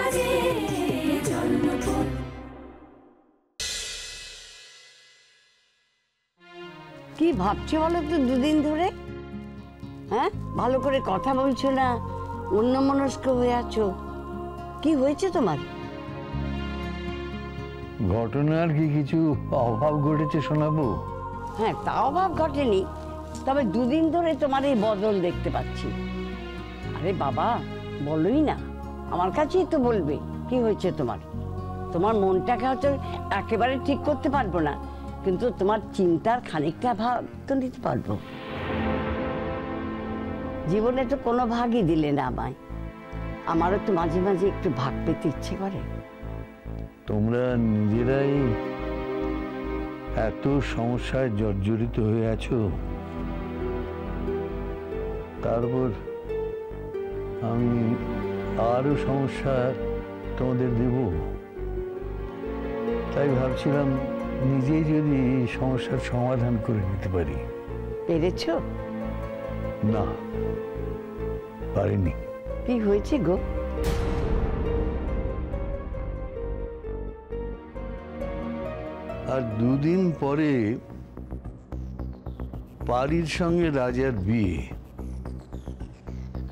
কি ভাবছো বলো তো দুদিন ধরে? হ্যাঁ, ভালো করে কথা বলছো না, অন্যমনস্ক হয়ে আছো। কি হয়েছে তোমার? ঘটনার কি কিছু অভাব ঘটেছে শোনাবো? হ্যাঁ, তা অভাব ঘটেনি, তবে দুদিন ধরে তোমার এই বদল দেখতে পাচ্ছি। আরে বাবা, বলোই না, আমার কাছেই তো বলবে কি হয়েছে তোমার। তোমার মনটাকে হয়তো একেবারে ঠিক করতে পারবো না, কিন্তু তোমার চিন্তার খানিকটা ভাগ তো নিতে পারবো। জীবনে তো কোনো ভাগই দিলে না আমায়। আমারও তো মাঝে মাঝে একটু ভাগ পেতে ইচ্ছে করে। তোমরা নিজেরাই এত সমস্যায় জর্জরিত হয়ে আছো, তারপর আমি আরো সমস্যা তোমাদের দেব। তাই ভাবছিলাম নিজেই যদি সমস্যার সমাধান করে নিতে পারি। পেরেছো? না, পারিনি। কি হয়েছে গো? আর দুদিন পরে পারির সঙ্গে রাজার বিয়ে।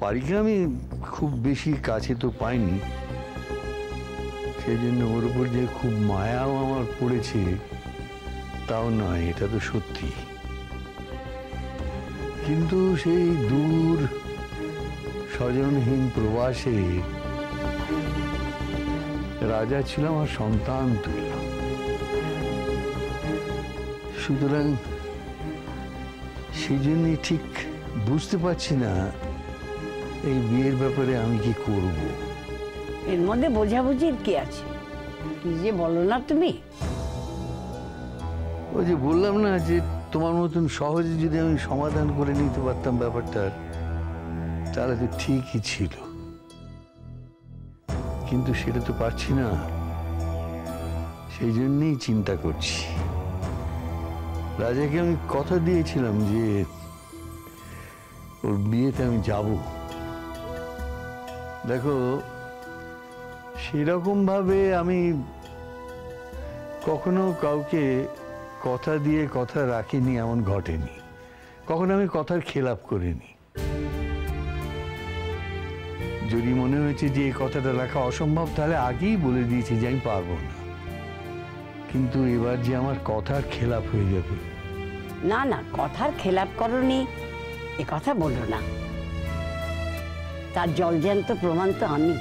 পারিকে আমি খুব বেশি কাছে তো পাইনি, সেই জন্য ওর উপর যে খুব মায়াও আমার পড়েছে তাও নয়, এটা তো সত্যি। কিন্তু সেই দূর স্বজনহীন প্রবাসে রাজা ছিল আমার সন্তান তুল্য। সুতরাং সেই জন্যই ঠিক বুঝতে পারছি না এই বিয়ের ব্যাপারে আমি কি করব। এর মধ্যে বোঝাবুঝির কি আছে? কি যে বলো না তুমি। ওই যে বললাম না যে তোমার মতন সহজে যদি আমি সমাধান করে নিতে পারতাম ব্যাপারটার, তাহলে তো ঠিকই ছিল, কিন্তু সেটা তো পারছি না। সেই জন্যই চিন্তা করছি। রাজাকে আমি কথা দিয়েছিলাম যে ওর বিয়েতে আমি যাব। দেখো, সেরকম ভাবে আমি কখনো কাউকে কথা দিয়ে কথা রাখিনি, এমন ঘটেনি। কখনো আমি কথার খেলাপ করিনি। যদি মনে হয়েছে যে এই কথাটা রাখা অসম্ভব, তাহলে আগেই বলে দিয়েছি যে আমি পারবো না। কিন্তু এবার যে আমার কথার খেলাপ হয়ে যাবে। না না, কথার খেলাপ করনি এ কথা বলো না, তার জলজ্যান্ত প্রমাণ তো আমি।